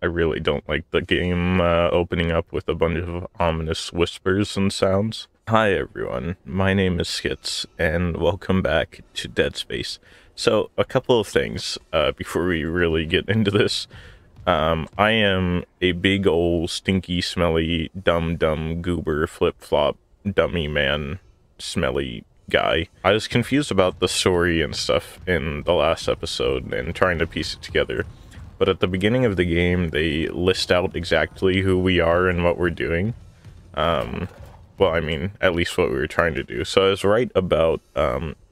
I really don't like the game opening up with a bunch of ominous whispers and sounds. Hi everyone, my name is Skits, and welcome back to Dead Space. So, a couple of things before we really get into this. I am a big old stinky, smelly, dumb goober, flip-flop, dummy man, smelly guy. I was confused about the story and stuff in the last episode and trying to piece it together. But at the beginning of the game, they list out exactly who we are and what we're doing. Well, I mean, at least what we were trying to do. So I was right about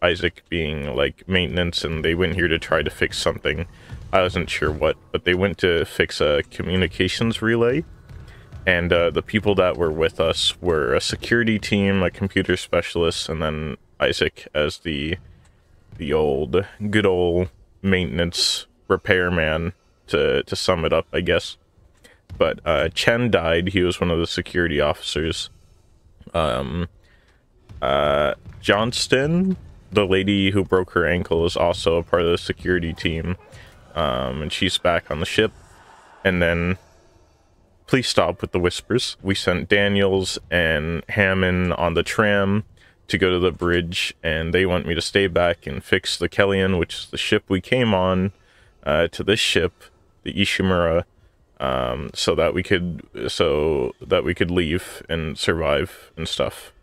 Isaac being, like, maintenance, and they went here to try to fix something. I wasn't sure what, but they went to fix a communications relay. And the people that were with us were a security team, a computer specialist, and then Isaac as the good old maintenance repairman. To sum it up, I guess. But Chen died. He was one of the security officers. Johnston, the lady who broke her ankle, is also a part of the security team. And she's back on the ship. And then, please stop with the whispers. We sent Daniels and Hammond on the tram to go to the bridge, and they want me to stay back and fix the Kellyan, which is the ship we came on, to this ship, the Ishimura, so that we could leave and survive and stuff.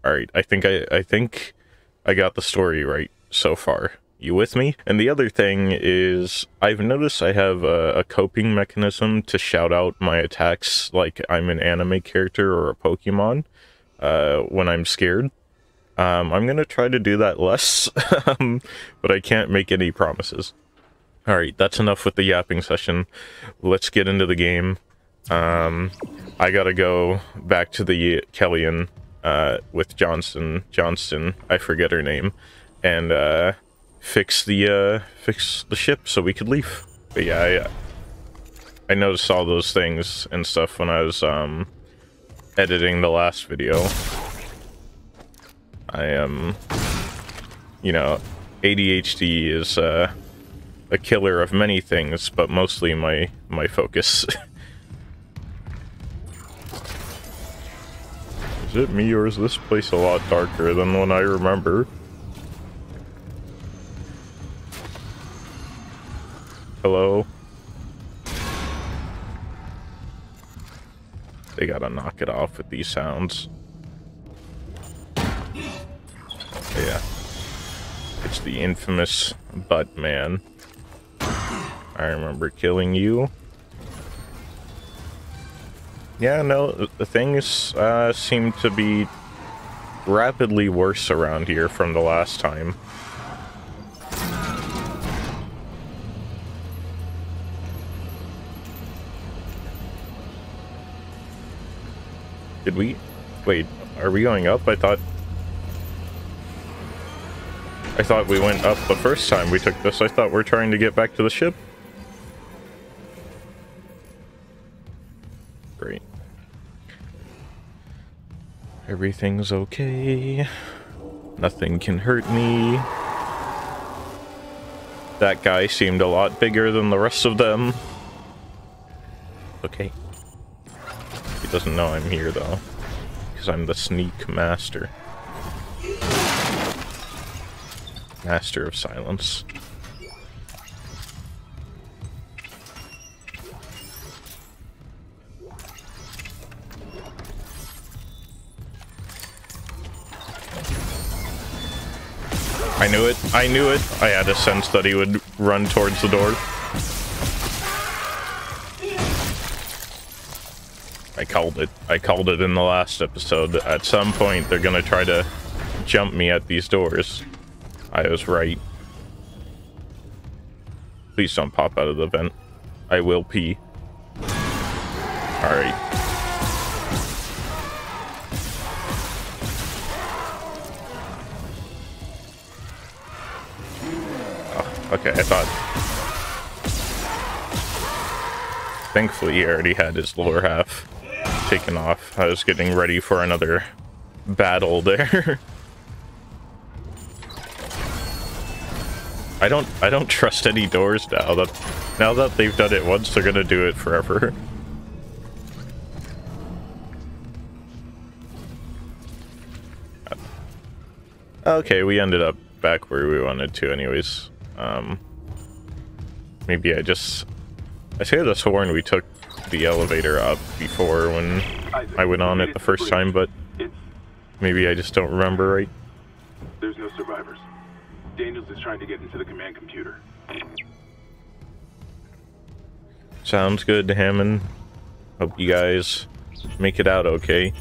All right, I think I got the story right so far. You with me? And the other thing is, I've noticed I have a coping mechanism to shout out my attacks like I'm an anime character or a Pokemon when I'm scared. I'm gonna try to do that less, but I can't make any promises. Alright, that's enough with the yapping session. Let's get into the game. I gotta go back to the Kellyan with Johnston, I forget her name, and fix the ship so we could leave. But yeah, I noticed all those things and stuff when I was editing the last video. I am, you know, ADHD is a killer of many things, but mostly my focus. Is it me, or is this place a lot darker than when I remember? Hello? They gotta knock it off with these sounds. Yeah. It's the infamous Butt Man. I remember killing you. Yeah, no, the things seem to be rapidly worse around here from the last time. Did we... Wait, are we going up? I thought we went up the first time we took this. I thought we're trying to get back to the ship. Great. Everything's okay. Nothing can hurt me. That guy seemed a lot bigger than the rest of them. Okay. He doesn't know I'm here, though. Because I'm the sneak master. Master of silence. I knew it. I knew it. I had a sense that he would run towards the door. I called it. I called it in the last episode. At some point, they're gonna try to jump me at these doors. I was right. Please don't pop out of the vent. I will pee. Alright. Oh, okay, I thought... Thankfully, he already had his lower half taken off. I was getting ready for another battle there. I don't trust any doors now. That Now that they've done it once, they're gonna do it forever. Okay, we ended up back where we wanted to anyways. Maybe I could have sworn we took the elevator up before when I went on it the first time, but maybe I just don't remember right. There's no survivors. Daniels is trying to get into the command computer. Sounds good, Hammond. Hope you guys make it out okay.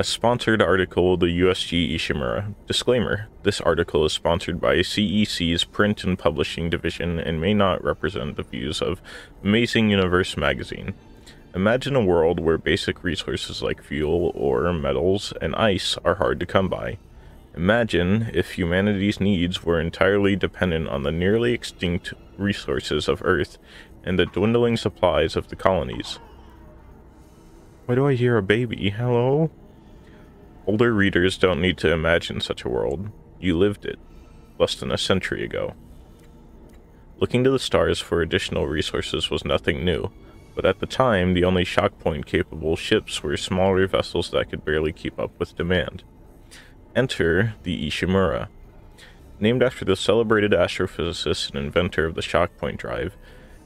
Sponsored article, the USG Ishimura. Disclaimer: this article is sponsored by CEC's print and publishing division and may not represent the views of Amazing Universe magazine. Imagine a world where basic resources like fuel, ore, metals, and ice are hard to come by. Imagine if humanity's needs were entirely dependent on the nearly extinct resources of Earth and the dwindling supplies of the colonies. Why do I hear a baby? Hello? Older readers don't need to imagine such a world. You lived it, less than a century ago. Looking to the stars for additional resources was nothing new, but at the time, the only shock point-capable ships were smaller vessels that could barely keep up with demand. Enter the Ishimura. Named after the celebrated astrophysicist and inventor of the shock point drive,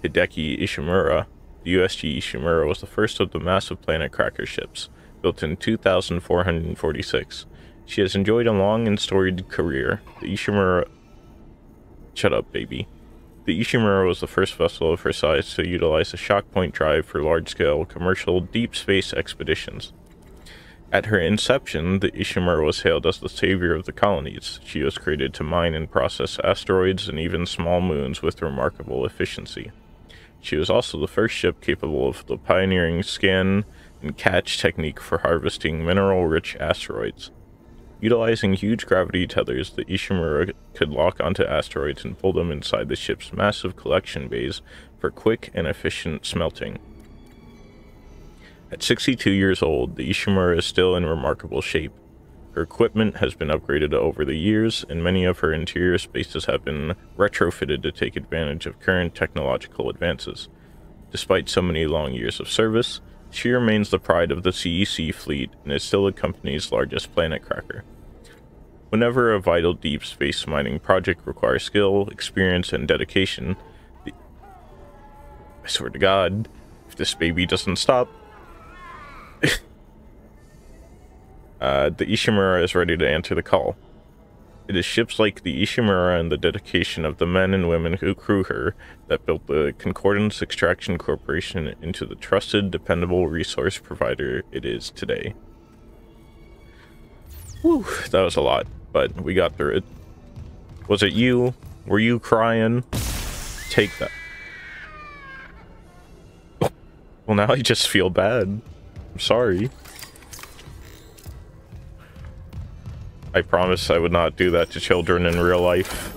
Hideki Ishimura, the USG Ishimura was the first of the massive planet cracker ships, built in 2446. She has enjoyed a long and storied career. The Ishimura... Shut up, baby. The Ishimura was the first vessel of her size to utilize a shock point drive for large-scale, commercial, deep space expeditions. At her inception, the Ishimura was hailed as the savior of the colonies. She was created to mine and process asteroids and even small moons with remarkable efficiency. She was also the first ship capable of the pioneering scan and catch technique for harvesting mineral-rich asteroids. Utilizing huge gravity tethers, the Ishimura could lock onto asteroids and pull them inside the ship's massive collection bays for quick and efficient smelting. At 62 years old, the Ishimura is still in remarkable shape. Her equipment has been upgraded over the years, and many of her interior spaces have been retrofitted to take advantage of current technological advances. Despite so many long years of service, she remains the pride of the CEC fleet and is still the company's largest planet cracker. Whenever a vital deep space mining project requires skill, experience, and dedication, I swear to God, if this baby doesn't stop, the Ishimura is ready to answer the call. It is ships like the Ishimura and the dedication of the men and women who crew her that built the Concordance Extraction Corporation into the trusted, dependable resource provider it is today. Whew, that was a lot, but we got through it. Was it you? Were you crying? Take that. Well, now I just feel bad. I'm sorry. I promise I would not do that to children in real life.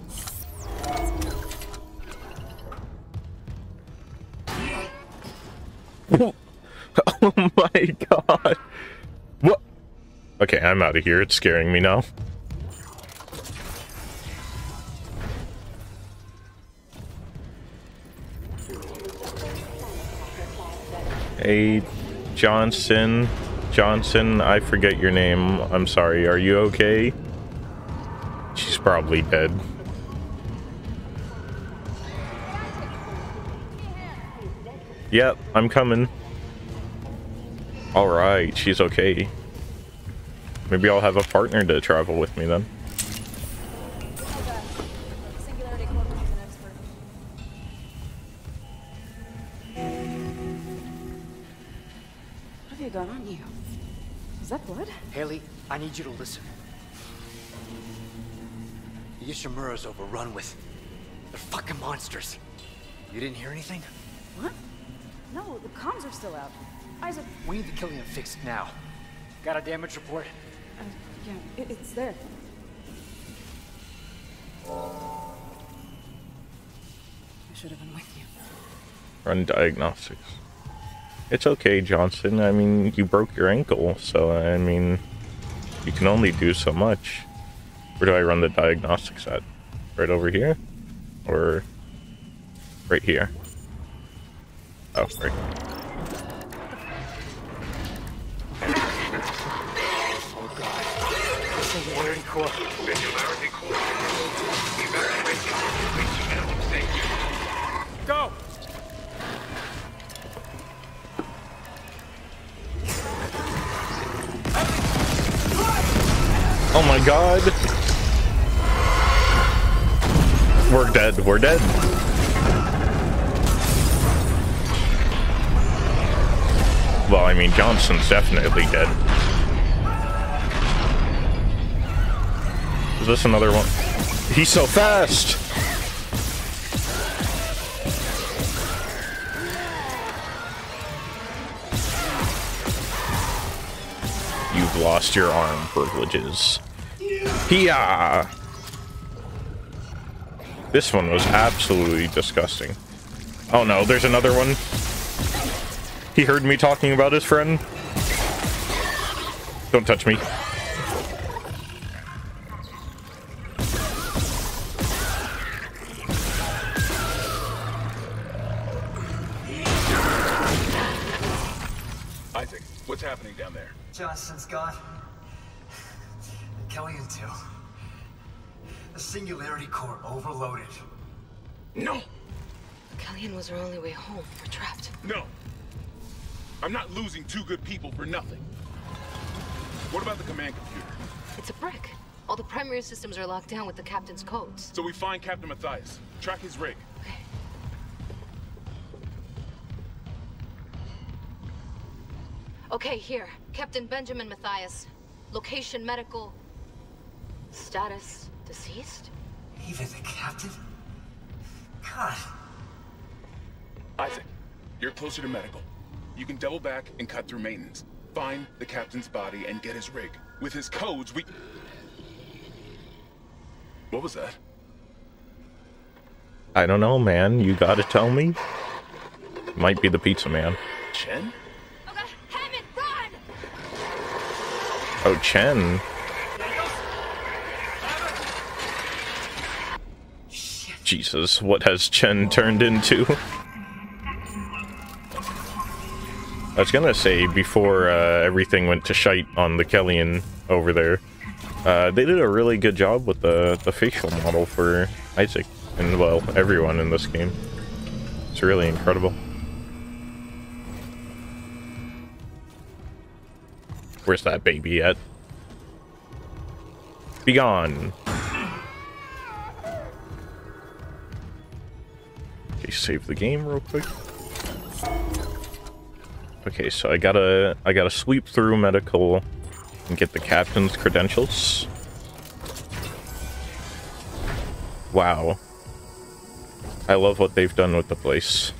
Oh my god. What? Okay, I'm out of here. It's scaring me now. Hey, Johnson, I forget your name. I'm sorry. Are you okay? She's probably dead. Yep, I'm coming. Alright, she's okay. Maybe I'll have a partner to travel with me then. What have you got on you? Is that blood? Haley, I need you to listen. The Ishimura's overrun with... they're fucking monsters. You didn't hear anything? What? No, the comms are still out. Isaac... We need the Killian fixed now. Got a damage report? Yeah, it's there. I should have been with you. Run diagnostics. It's okay, Johnson. I mean, you broke your ankle, so, I mean, you can only do so much. Where do I run the diagnostics at? Right over here? Or... Right here. Oh, right. Oh god. Singularity core. Singularity core. Evacuate now. Thank you. Go! Oh my god. We're dead. We're dead. Well, I mean, Johnson's definitely dead. Is this another one? He's so fast! You've lost your arm privileges. Hiya! This one was absolutely disgusting. Oh no, there's another one. He heard me talking about his friend. Don't touch me. Isaac, what's happening down there? Johnson's gone. Kellyan too. The singularity core overloaded. No! Kellyan was our only way home. We're trapped. No! I'm not losing two good people for nothing. What about the command computer? It's a brick. All the primary systems are locked down with the captain's codes. So we find Captain Matthias, track his rig. Okay. Okay, here. Captain Benjamin Matthias. Location medical. Status deceased? Even the captain? God. Isaac, you're closer to medical. You can double back and cut through maintenance. Find the captain's body and get his rig. With his codes, we... What was that? I don't know, man. You gotta tell me. Might be the pizza man. Chen? Okay, Hammond, run! Oh, Chen. Jesus, what has Chen turned into? I was gonna say, before everything went to shite on the Kellyan over there, they did a really good job with the facial model for Isaac, and, well, everyone in this game. It's really incredible. Where's that baby at? Be gone! Okay, save the game real quick. Okay, so I gotta sweep through medical and get the captain's credentials. Wow. I love what they've done with the place.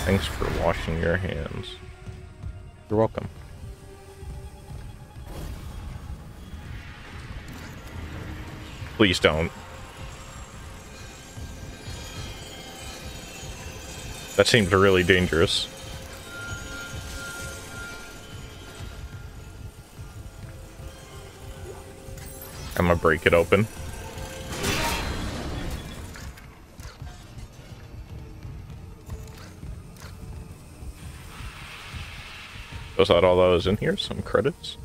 Thanks for washing your hands. You're welcome. Please don't. That seems really dangerous. I'm gonna break it open. Was that all that was in here? Some credits?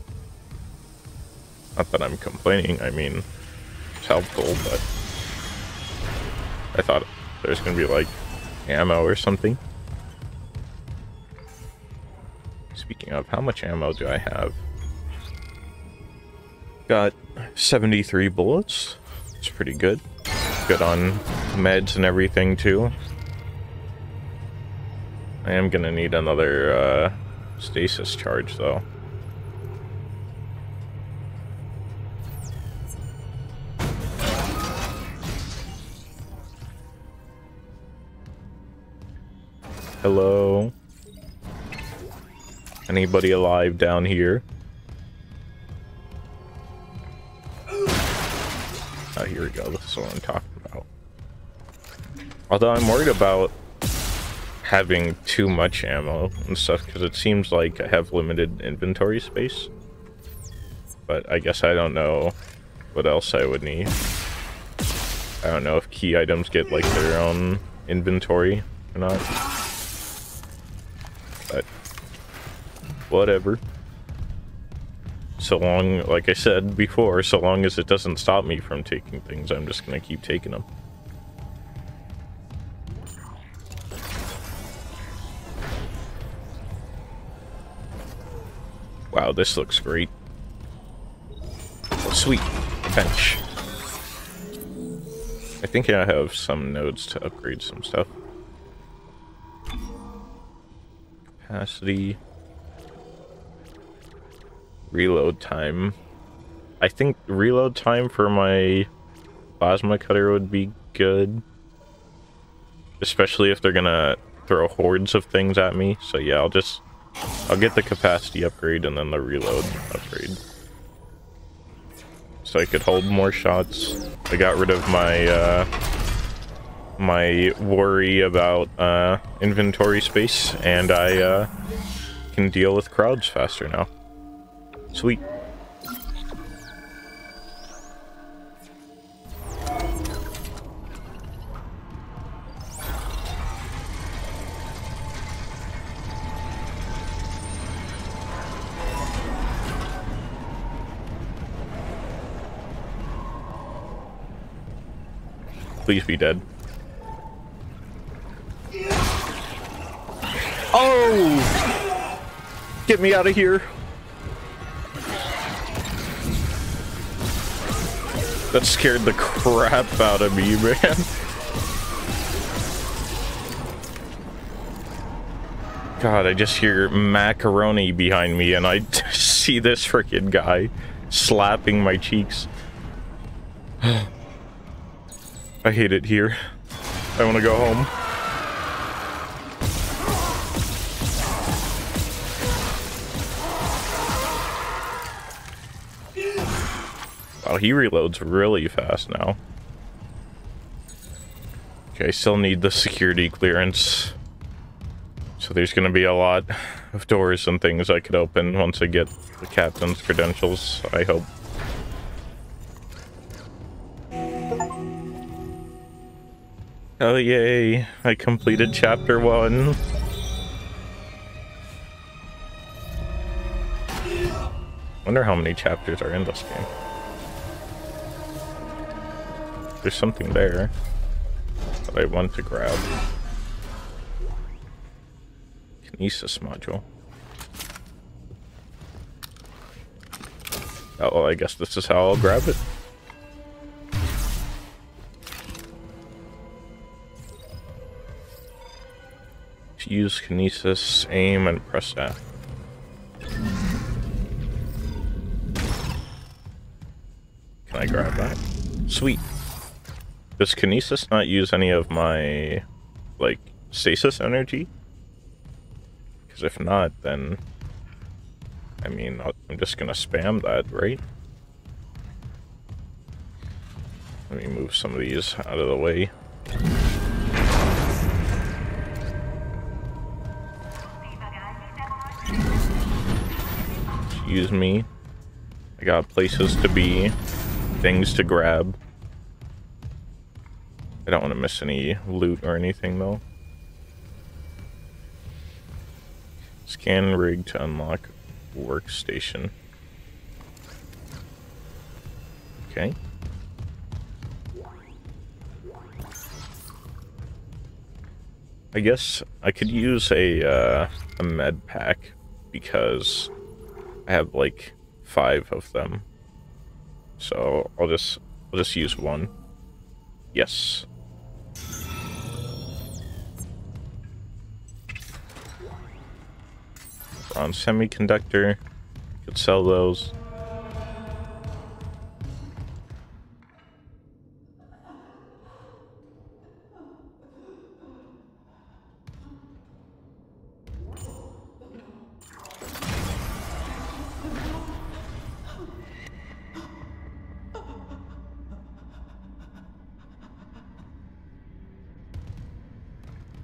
Not that I'm complaining, I mean, it's helpful, but I thought there's gonna be like ammo or something. Speaking of, how much ammo do I have? Got 73 bullets. It's pretty good. Good on meds and everything too. I am gonna need another stasis charge though. Hello? Anybody alive down here? Oh, here we go. This is what I'm talking about. Although I'm worried about having too much ammo and stuff, because it seems like I have limited inventory space. But I guess I don't know what else I would need. I don't know if key items get like their own inventory or not. But whatever. So long, like I said before, so long as it doesn't stop me from taking things, I'm just gonna keep taking them. Wow, this looks great. Oh, sweet. Bench. I think I have some nodes to upgrade some stuff. Capacity. Reload time. I think reload time for my plasma cutter would be good. Especially if they're gonna throw hordes of things at me. So yeah, I'll get the capacity upgrade and then the reload upgrade. So I could hold more shots. I got rid of my my worry about inventory space, and I can deal with crowds faster now. Sweet. Please be dead. Oh! Get me out of here. That scared the crap out of me, man. God, I just hear macaroni behind me and I see this freaking guy slapping my cheeks. I hate it here. I want to go home. Wow, he reloads really fast now. Okay, I still need the security clearance. So there's going to be a lot of doors and things I could open once I get the captain's credentials, I hope. Oh yay, I completed chapter 1. Wonder how many chapters are in this game. There's something there that I want to grab. Kinesis module. Oh, well, I guess this is how I'll grab it. Use Kinesis, aim, and press F. Can I grab that? Sweet. Does Kinesis not use any of my, like, stasis energy? Because if not, then... I mean, I'm just gonna spam that, right? Let me move some of these out of the way. Excuse me. I got places to be, things to grab. I don't want to miss any loot or anything though. Scan rig to unlock workstation. Okay. I guess I could use a med pack because I have like 5 of them. So I'll just use one. Yes. Bronze semiconductor. Could sell those.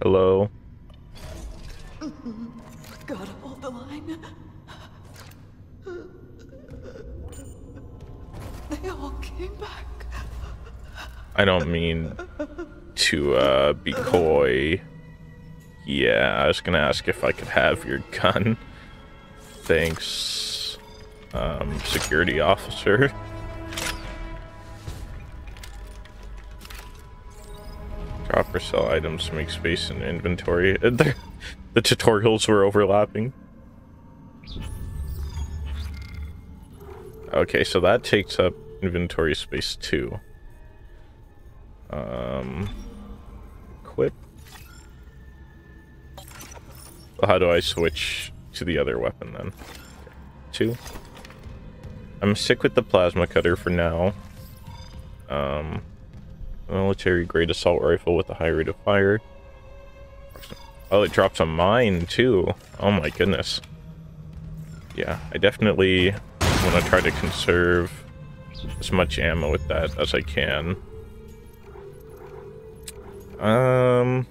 Hello. Gotta hold the line. They all came back. I don't mean to be coy. Yeah, I was gonna ask if I could have your gun. Thanks, security officer. Drop or sell items to make space in inventory. The tutorials were overlapping. Okay, so that takes up inventory space too. Equip. How do I switch to the other weapon then? Two. I'm sick with the plasma cutter for now. Military grade assault rifle with a high rate of fire. Oh, it drops a mine too. Oh my goodness. Yeah, I definitely want to try to conserve as much ammo with that as I can. I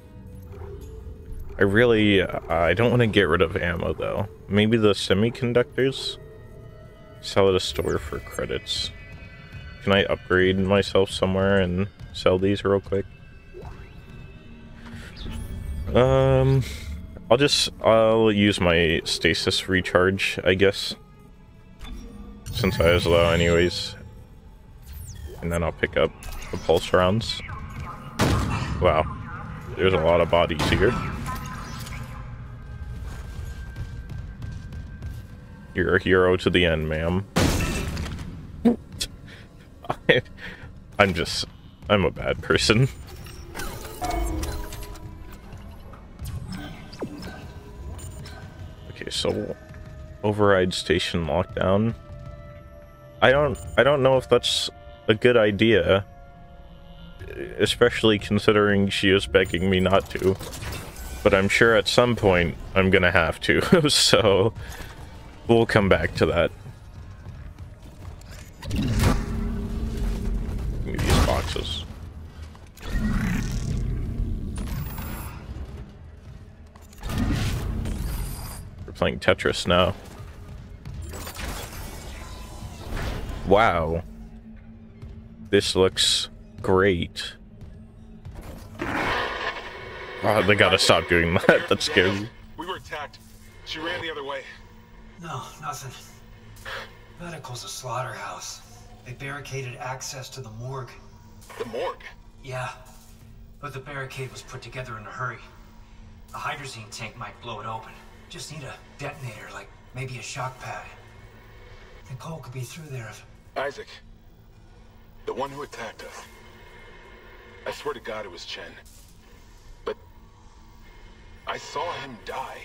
don't want to get rid of ammo though. Maybe the semiconductors? Sell at a store for credits. Can I upgrade myself somewhere and sell these real quick? I'll use my stasis recharge, I guess. Since I was low anyways. And then I'll pick up the pulse rounds. Wow. There's a lot of bodies here. You're a hero to the end, ma'am. I'm a bad person. Okay, so override station lockdown. I don't know if that's a good idea, especially considering she is begging me not to. But I'm sure at some point I'm gonna have to, so we'll come back to that. Give me these boxes. We're playing Tetris now. Wow. This looks great. Oh, they gotta stop doing that. That scares me. We were attacked. She ran the other way. No, nothing. Medical's a slaughterhouse. They barricaded access to the morgue. The morgue? Yeah, but the barricade was put together in a hurry. A hydrazine tank might blow it open. Just need a detonator, like maybe a shock pad. Nicole could be through there if... Isaac. The one who attacked us. I swear to God it was Chen. But I saw him die.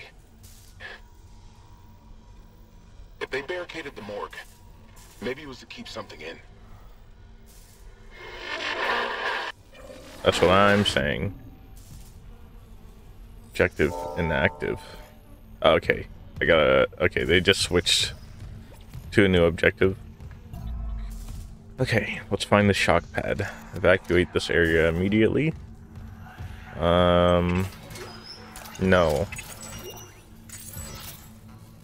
If they barricaded the morgue, maybe it was to keep something in. That's what I'm saying. Objective inactive. Okay, okay, they just switched to a new objective. Okay, let's find the shock pad. Evacuate this area immediately. No.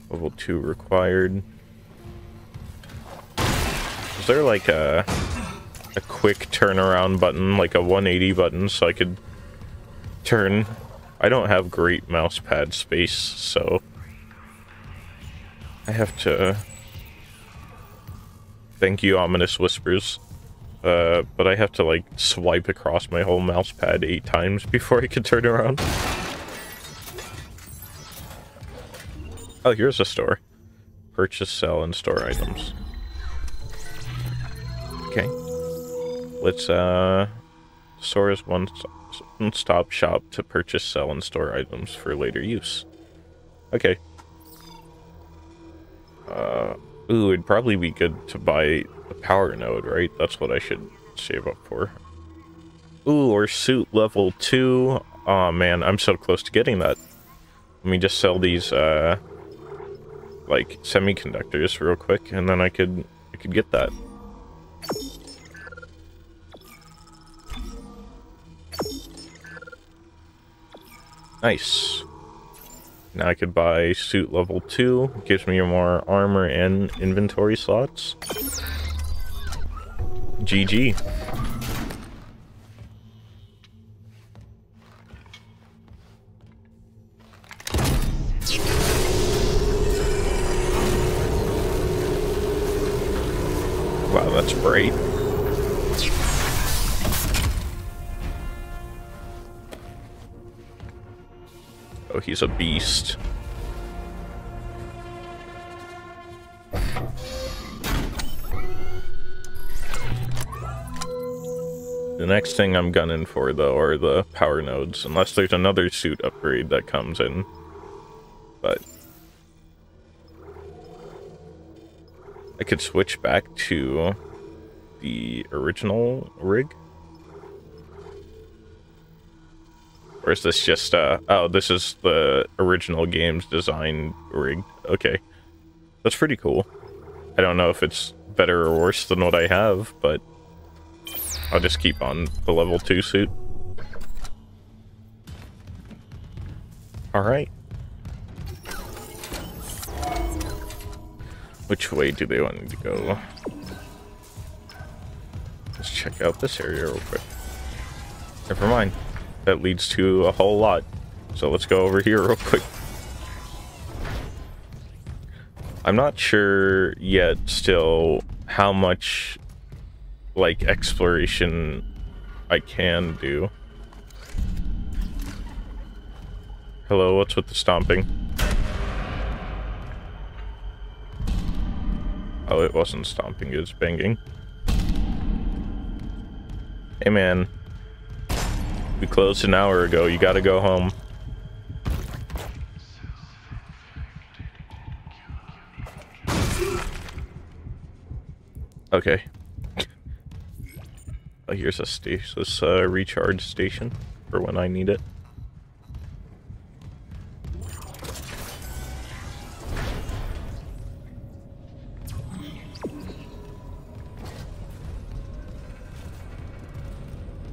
Level 2 required. Is there like a quick turnaround button, like a 180 button, so I could turn? I don't have great mouse pad space, so I have to... Thank you, ominous whispers. But I have to like swipe across my whole mouse pad 8 times before I can turn around. Oh, here's a store. Purchase, sell, and store items. Okay. Let's, store is one-stop shop to purchase, sell, and store items for later use. Okay. Ooh, it'd probably be good to buy a power node, right? That's what I should save up for. Ooh, or suit level 2. Aw, man, I'm so close to getting that. Let me just sell these, like, semiconductors real quick, and then I could get that. Nice. Now I could buy suit level 2. Gives me more armor and inventory slots. GG. that's bright. Oh, he's a beast. The next thing I'm gunning for, though, are the power nodes, unless there's another suit upgrade that comes in. But I could switch back to the original rig. Or is this just, oh, this is the original game's design rig. Okay. That's pretty cool. I don't know if it's better or worse than what I have, but I'll just keep on the level 2 suit. Alright. Which way do they want me to go? Let's check out this area real quick. Never mind. That leads to a whole lot. So let's go over here real quick. I'm not sure yet still how much like exploration I can do. Hello, what's with the stomping? Oh, it wasn't stomping, it was banging. Hey man, we closed an hour ago, you gotta go home. Okay. Oh, here's a stasis recharge station for when I need it.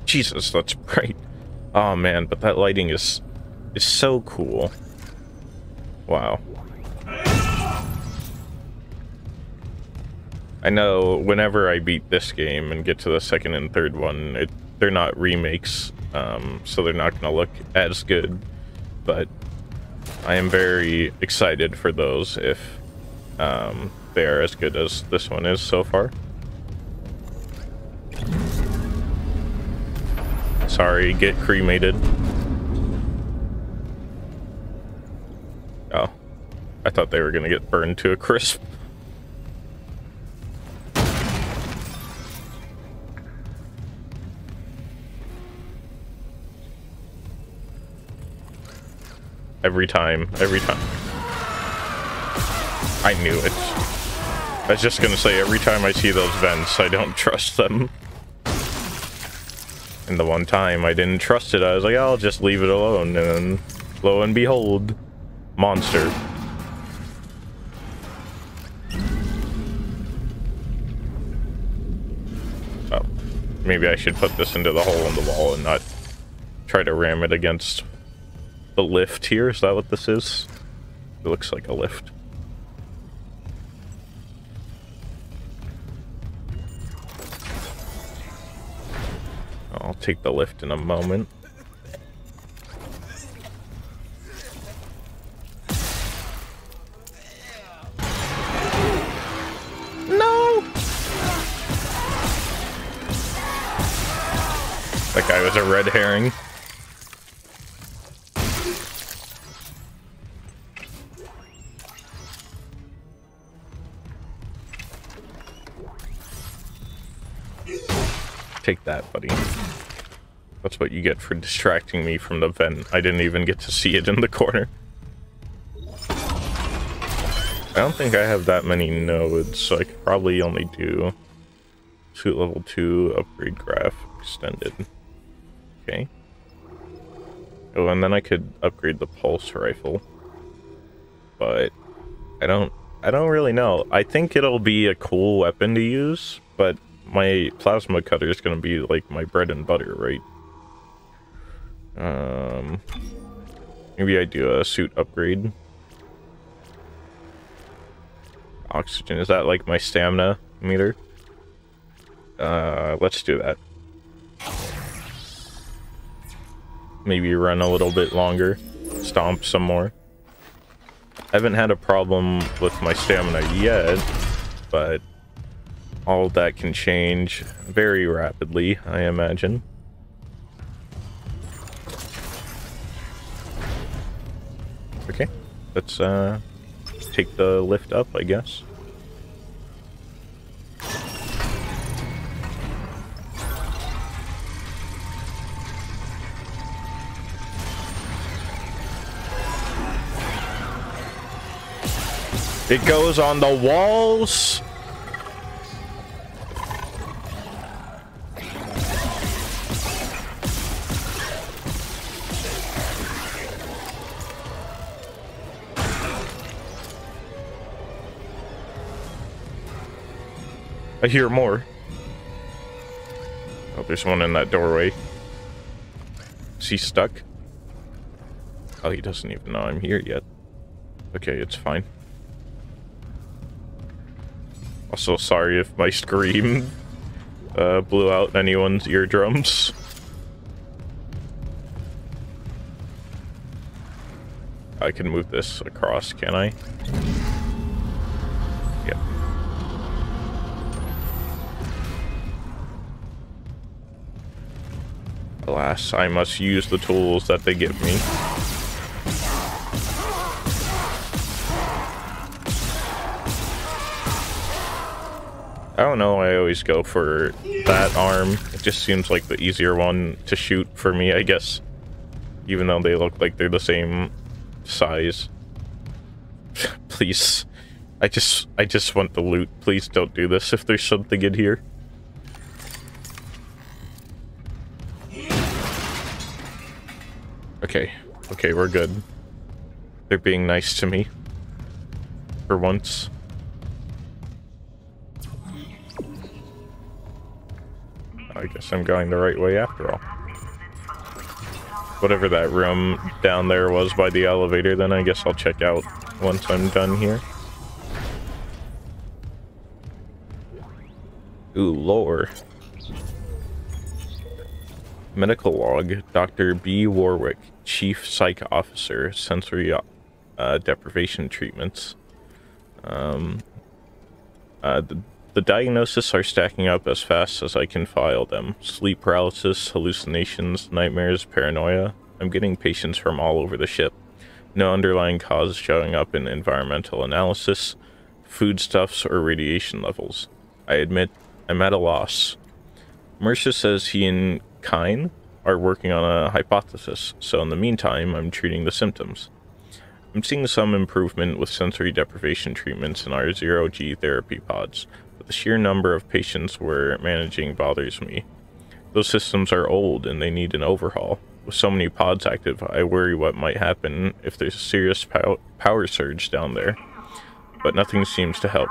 Jesus, that's bright. Oh man, but that lighting is so cool. Wow. I know whenever I beat this game and get to the second and third one, they're not remakes, so they're not going to look as good, but I am very excited for those if they are as good as this one is so far. Sorry, get cremated. Oh, I thought they were going to get burned to a crisp. Every time. I knew it. I was just gonna say, every time I see those vents, I don't trust them. And the one time I didn't trust it, I was like, I'll just leave it alone, and then, lo and behold, monster. Oh, maybe I should put this into the hole in the wall and not try to ram it against the lift here. Is that what this is? It looks like a lift. I'll take the lift in a moment. No! That guy was a red herring. Take that, buddy. That's what you get for distracting me from the vent. I didn't even get to see it in the corner. I don't think I have that many nodes, so I could probably only do suit level 2 upgrade graph extended. Okay. Oh, and then I could upgrade the pulse rifle. But I don't really know. I think it'll be a cool weapon to use, but my plasma cutter is going to be like my bread and butter, right? Maybe I do a suit upgrade. Oxygen, is that like my stamina meter? Let's do that. Maybe run a little bit longer, stomp some more. I haven't had a problem with my stamina yet, but All that can change very rapidly, I imagine. Okay, let's take the lift up, I guess. It goes on the walls. I hear more. Oh, there's one in that doorway. Is he stuck? Oh, he doesn't even know I'm here yet. Okay, it's fine. Also, sorry if my scream blew out anyone's eardrums. I can move this across, can I? Yep. Alas, I must use the tools that they give me. I don't know, I always go for that arm. It just seems like the easier one to shoot for me, I guess. Even though they look like they're the same size. Please. I just want the loot. Please don't do this if there's something in here. Okay. Okay, we're good. They're being nice to me. For once. I guess I'm going the right way after all. Whatever that room down there was by the elevator, then I guess I'll check out once I'm done here. Ooh, lore. Medical log. Dr. B. Warwick, Chief Psych Officer, Sensory Deprivation Treatments. The diagnoses are stacking up as fast as I can file them. Sleep paralysis, hallucinations, nightmares, paranoia. I'm getting patients from all over the ship. No underlying cause showing up in environmental analysis, foodstuffs, or radiation levels. I admit, I'm at a loss. Mercer says he and Kine are working on a hypothesis, so in the meantime, I'm treating the symptoms. I'm seeing some improvement with sensory deprivation treatments in our zero-G therapy pods, but the sheer number of patients we're managing bothers me. Those systems are old and they need an overhaul. With so many pods active, I worry what might happen if there's a serious power surge down there, but nothing seems to help.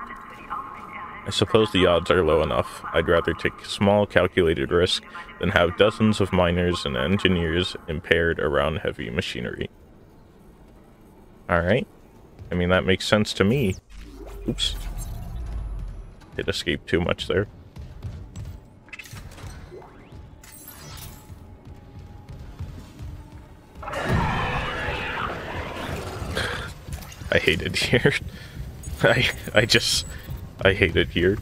I suppose the odds are low enough. I'd rather take a small calculated risk than have dozens of miners and engineers impaired around heavy machinery. Alright. I mean, that makes sense to me. Oops. Did escape too much there. I hate it here. I hate it here.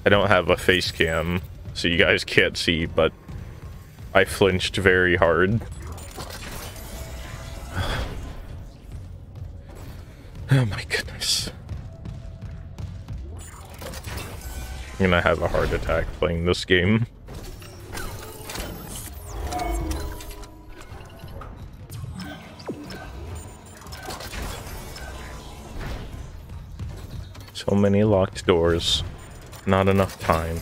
I don't have a face cam, so you guys can't see, but I flinched very hard. Oh my goodness. I'm gonna have a heart attack playing this game. So many locked doors. Not enough time.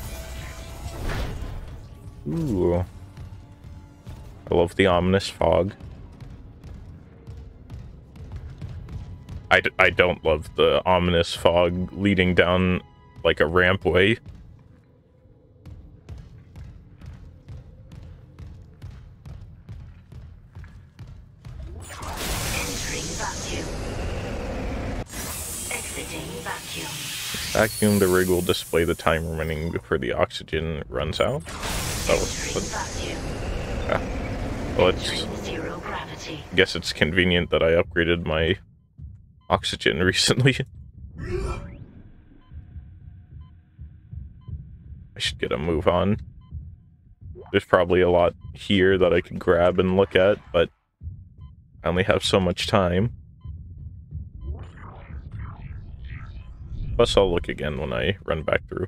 Ooh. I love the ominous fog. I don't love the ominous fog leading down like a rampway. Entering vacuum. Exiting vacuum. Vacuum, the rig will display the time remaining before the oxygen runs out. Well, it's... Zero gravity. I guess it's convenient that I upgraded my oxygen recently. get a move on. There's probably a lot here that I could grab and look at, but I only have so much time. Plus, I'll look again when I run back through.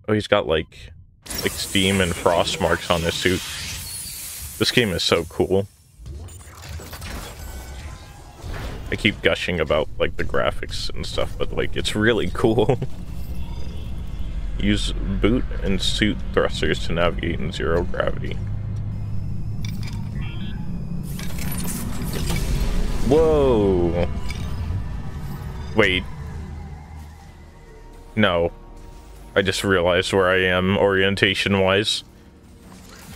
Oh, he's got like steam and frost marks on his suit. This game is so cool. I keep gushing about like the graphics and stuff, but like it's really cool. Use boot and suit thrusters to navigate in zero gravity. Whoa! Wait. No. I just realized where I am orientation-wise.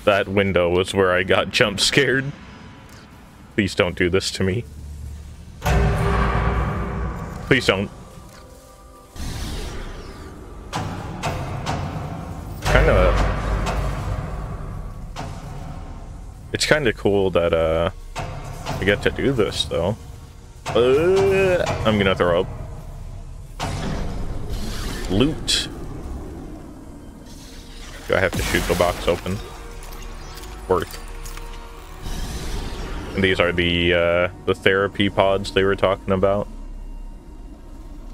That window was where I got jump scared. Please don't do this to me. Please don't. It's kind of cool that I get to do this though. I'm gonna throw up. Loot. Do I have to shoot the box open? Worth. And these are the therapy pods they were talking about.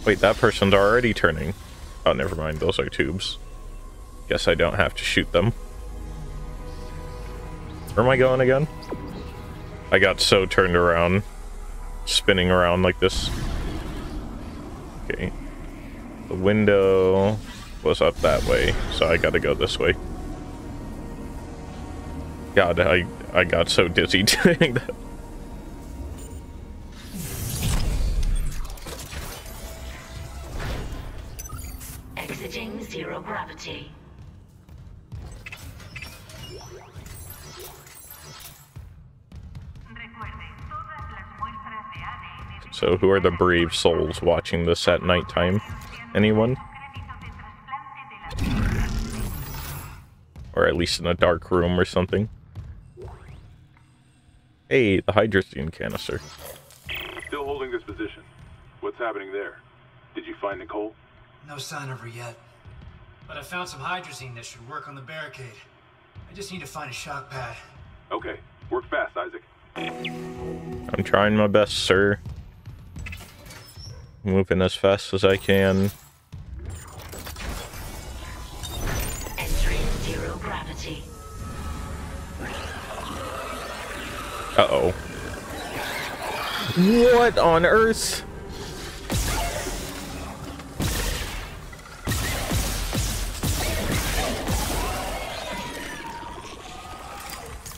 Wait, that person's already turning. Oh, never mind. Those are tubes. Guess I don't have to shoot them. Where am I going again? I got so turned around. Spinning around like this. Okay. The window was up that way, so I gotta go this way. God, I got so dizzy doing that. Exiting zero gravity. So who are the brave souls watching this at nighttime? Anyone? Or at least in a dark room or something. Hey, the hydrazine canister. Still holding this position. What's happening there? Did you find Nicole? No sign of her yet. But I found some hydrazine that should work on the barricade. I just need to find a shock pad. Okay, work fast, Isaac. I'm trying my best, sir. Moving as fast as I can. Entering zero gravity. Uh-oh. What on earth?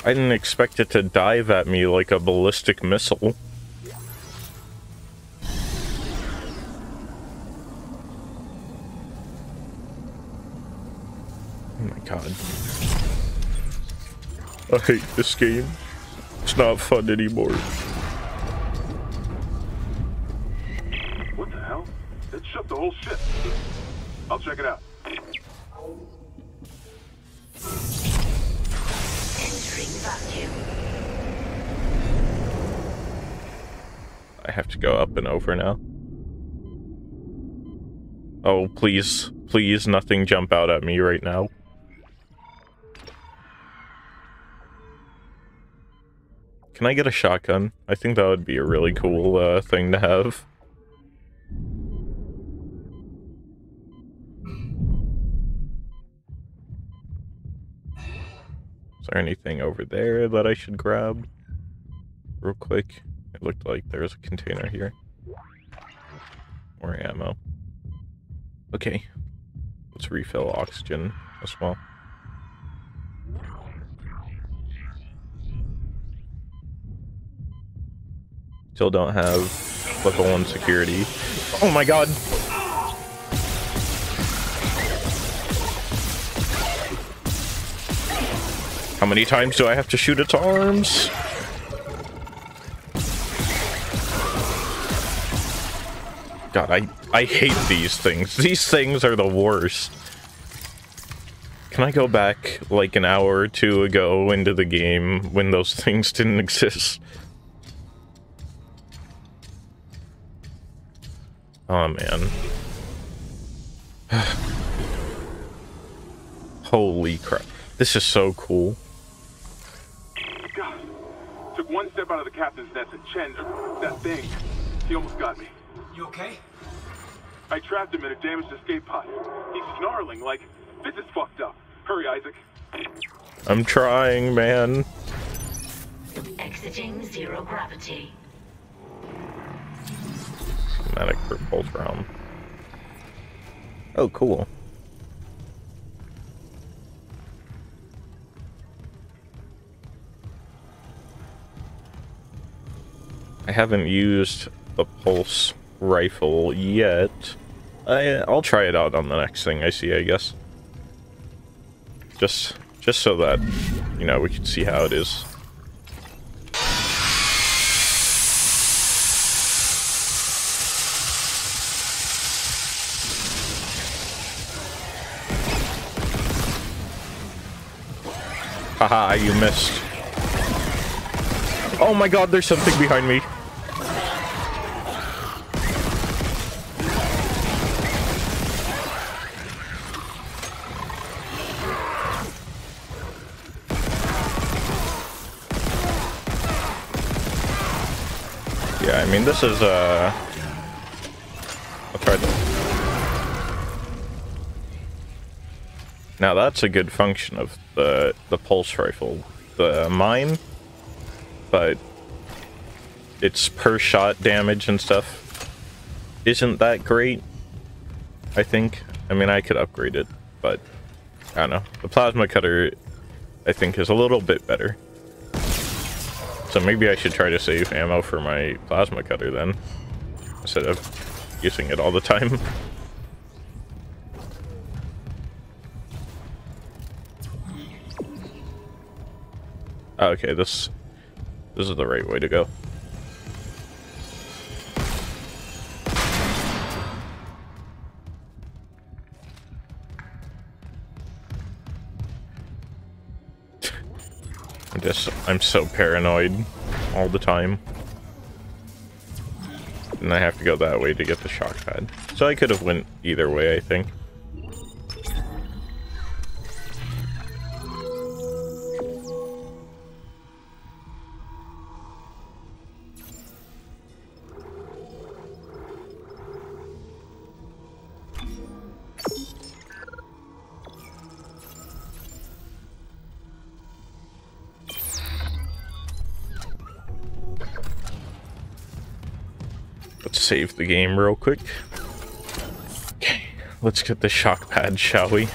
I didn't expect it to dive at me like a ballistic missile. Oh my god. I hate this game. It's not fun anymore. What the hell? It shut the whole ship. I'll check it out. Entering vacuum. I have to go up and over now. Oh, please. Please, nothing jump out at me right now. Can I get a shotgun? I think that would be a really cool thing to have. Is there anything over there that I should grab? Real quick. It looked like there was a container here. More ammo. Okay. Let's refill oxygen as well. Still don't have level 1 security. Oh my god! How many times do I have to shoot its arms? God, I hate these things. These things are the worst. Can I go back like an hour or two ago into the game when those things didn't exist? Oh man. Holy crap. This is so cool. God. Took one step out of the captain's nest and Chen, that thing, he almost got me. You okay? I trapped him in a damaged escape pod. He's snarling like, this is fucked up. Hurry, Isaac. I'm trying, man. Exiting zero gravity. Schematic for pulse realm. Oh, cool. I haven't used the pulse rifle yet. I'll try it out on the next thing I see, I guess. Just so that, you know, we can see how it is. Haha, you missed. Oh my god, there's something behind me. Yeah, I mean, this is, I'll try that. Now that's a good function of the pulse rifle. The mine, but its per shot damage and stuff isn't that great, I think. I mean, I could upgrade it, but I don't know. The plasma cutter, I think, is a little bit better. So maybe I should try to save ammo for my plasma cutter then, instead of using it all the time. Okay, this is the right way to go. I'm so paranoid all the time. And I have to go that way to get the shock pad. So I could have went either way, I think. Let's save the game real quick. Okay, let's get the shock pad, shall we?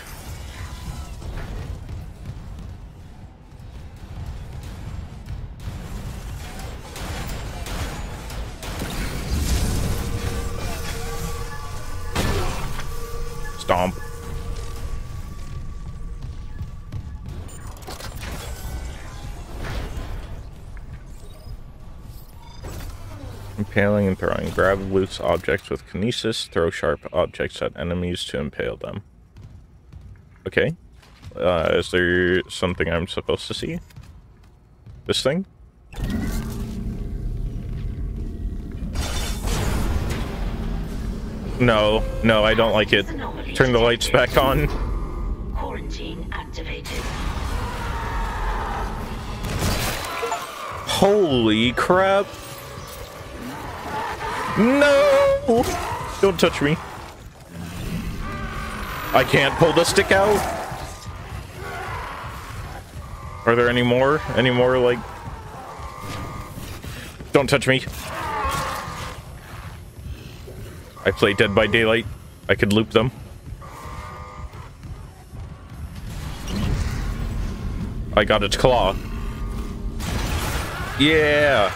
Stomp. Impaling and throwing. Grab loose objects with kinesis. Throw sharp objects at enemies to impale them. Okay. Is there something I'm supposed to see? This thing? No, I don't like it. Turn the lights back on. Quarantine activated. Holy crap. No! Don't touch me. I can't pull the stick out. Are there any more? Any more, like... Don't touch me. I play Dead by Daylight. I could loop them. I got its claw. Yeah!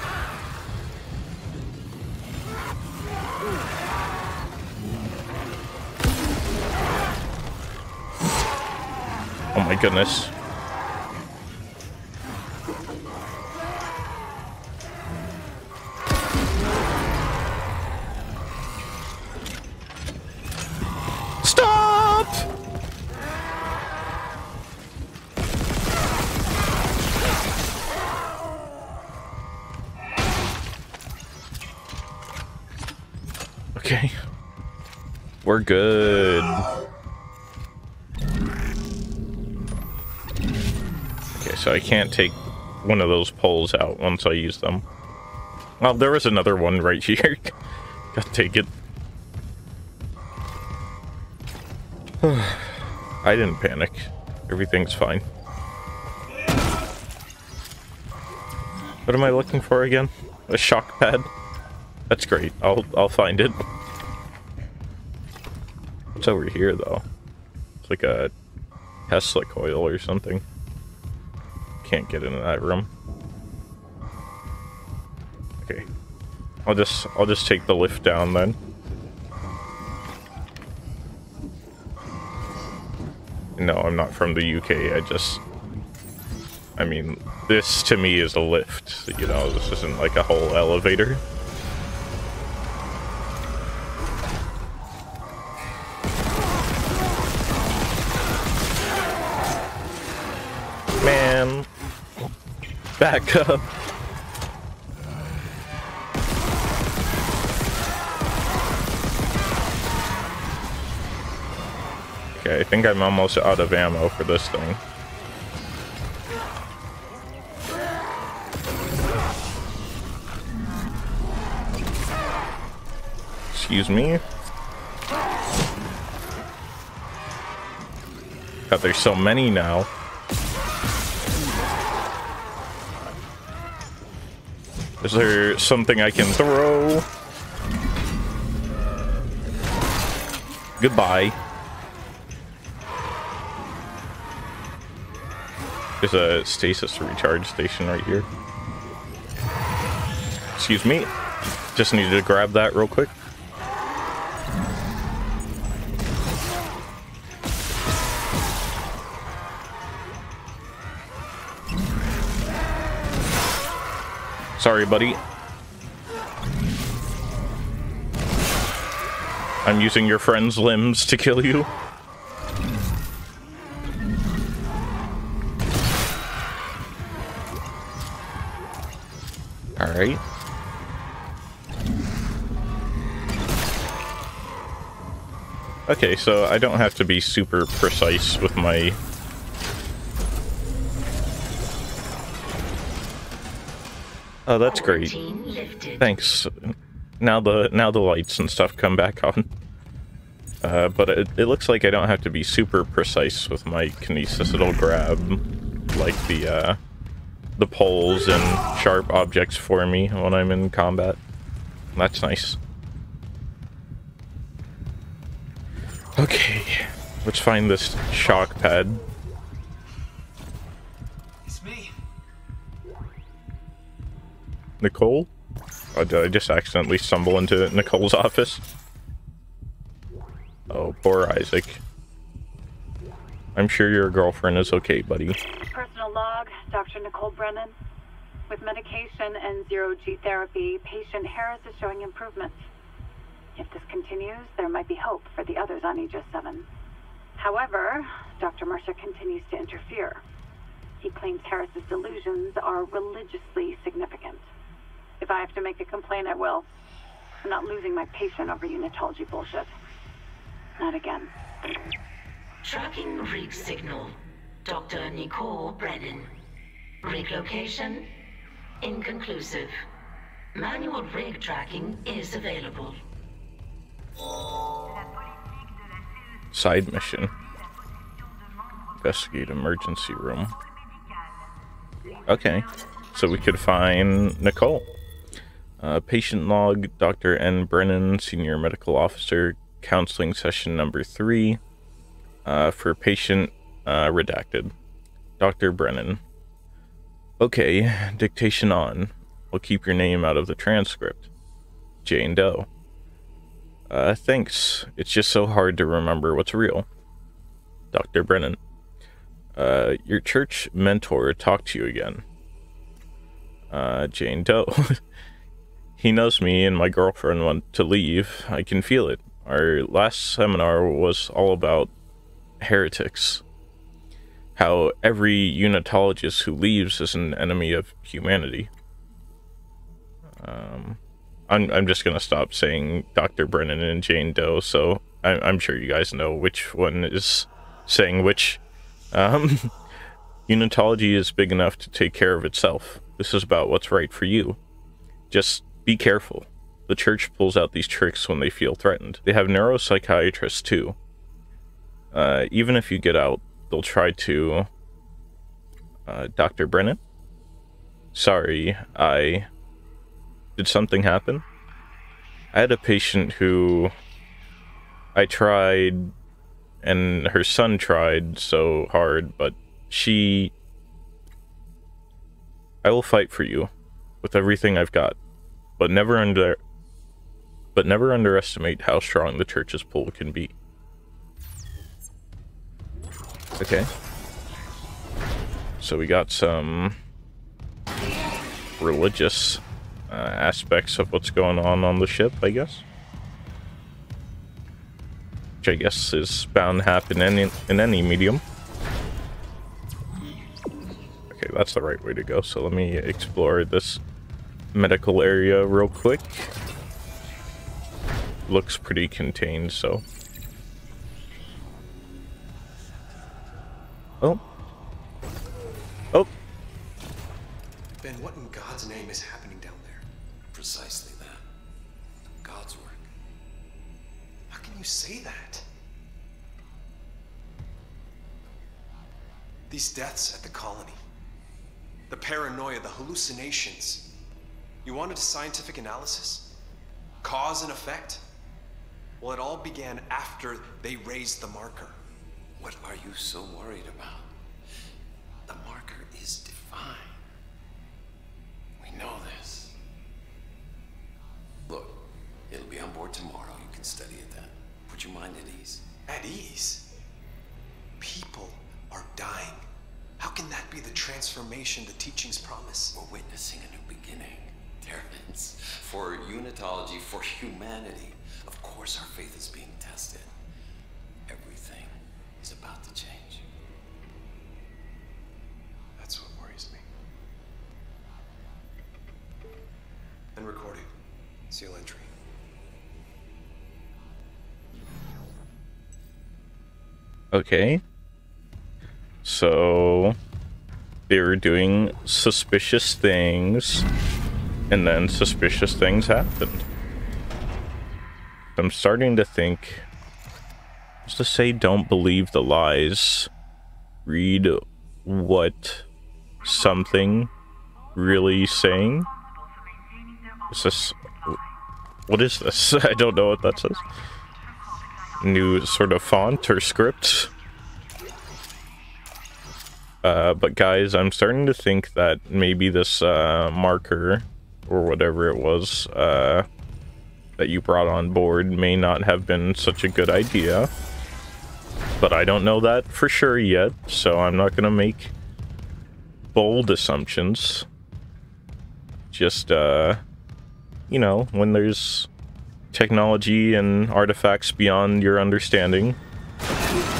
Oh my goodness. Stop! Okay. We're good. so I can't take one of those poles out once I use them. Well, there was another one right here. Gotta take it. I didn't panic. Everything's fine. What am I looking for again? A shock pad? That's great. I'll find it. What's over here though? It's like a Tesla coil or something. Can't get into that room. Okay. I'll just take the lift down then. No, I'm not from the UK. I mean, this to me is a lift. You know, this isn't like a whole elevator. Man, back up. Okay, I think I'm almost out of ammo for this thing. Excuse me. God, there's so many now. Is there something I can throw? Goodbye. There's a stasis recharge station right here. Excuse me. Just needed to grab that real quick. Sorry, buddy. I'm using your friend's limbs to kill you. Alright. Okay, so I don't have to be super precise with my... Oh, that's great. Thanks. Now the lights and stuff come back on. But it looks like I don't have to be super precise with my kinesis. It'll grab like the poles and sharp objects for me when I'm in combat. That's nice. Okay, let's find this shock pad. It's me. Nicole? Oh, did I just accidentally stumble into Nicole's office? Oh, poor Isaac. I'm sure your girlfriend is okay, buddy. Personal log, Dr. Nicole Brennan. With medication and zero-G therapy, patient Harris is showing improvement. If this continues, there might be hope for the others on Aegis 7. However, Dr. Mercer continues to interfere. He claims Harris's delusions are religiously significant. If I have to make a complaint, I will. I'm not losing my patient over unitology bullshit. Not again. Tracking rig signal. Dr. Nicole Brennan. Rig location? Inconclusive. Manual rig tracking is available. Side mission. Investigate emergency room. Okay, so we could find Nicole. Patient log, Dr. N. Brennan, Senior Medical Officer, counseling session number 3. For patient redacted. Dr. Brennan. Okay, dictation on. We'll keep your name out of the transcript. Jane Doe. Thanks. It's just so hard to remember what's real. Dr. Brennan. Your church mentor talked to you again. Jane Doe. He knows me and my girlfriend want to leave. I can feel it. Our last seminar was all about heretics. How every unitologist who leaves is an enemy of humanity. I'm just gonna stop saying Dr. Brennan and Jane Doe, so I'm sure you guys know which one is saying which. You Unitology is big enough to take care of itself. This is about what's right for you. Just be careful. The church pulls out these tricks when they feel threatened. They have neuropsychiatrists too. Even if you get out, they'll try to... Dr. Brennan? Sorry, did something happen? I had a patient who I tried, and her son tried so hard, but I will fight for you with everything I've got, but never underestimate how strong the church's pull can be. Okay. So we got some religious aspects of what's going on the ship, I guess. Which I guess is bound to happen in any medium. Okay, that's the right way to go. So let me explore this medical area real quick. Looks pretty contained, so... Oh. Oh. Ben, what in God's name is happening down there? Precisely that. God's work. How can you say that? These deaths at the colony. The paranoia, the hallucinations. You wanted a scientific analysis? Cause and effect? Well, it all began after they raised the marker. What are you so worried about? The marker is divine. We know this. Look, it'll be on board tomorrow. You can study it then. Put your mind at ease. At ease? People are dying. How can that be the transformation the teachings promise? We're witnessing a new beginning, Terrence. For unitology, for humanity. Of course our faith is being tested. Everything is about to change. That's what worries me. And recording. Seal entry. Okay. So they were doing suspicious things, and then suspicious things happened. I'm starting to think, just to say don't believe the lies, read what something really saying. Is this, what is this? I don't know what that says. New sort of font or script. But guys, I'm starting to think that maybe this marker, or whatever it was, that you brought on board may not have been such a good idea. But I don't know that for sure yet, so I'm not gonna make bold assumptions. Just, you know, when there's technology and artifacts beyond your understanding,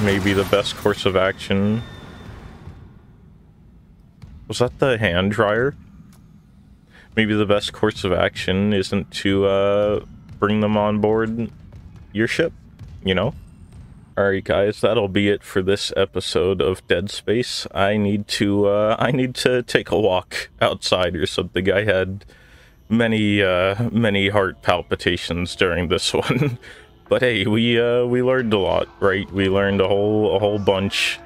maybe the best course of action... Was that the hand dryer? Maybe the best course of action isn't to bring them on board your ship, you know? Alright guys, that'll be it for this episode of Dead Space. I need to take a walk outside or something. I had many heart palpitations during this one. But hey, we learned a lot, right? We learned a whole bunch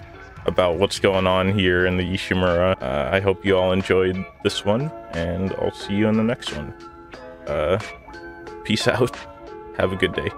about what's going on here in the Ishimura. I hope you all enjoyed this one, and I'll see you in the next one. Peace out. Have a good day.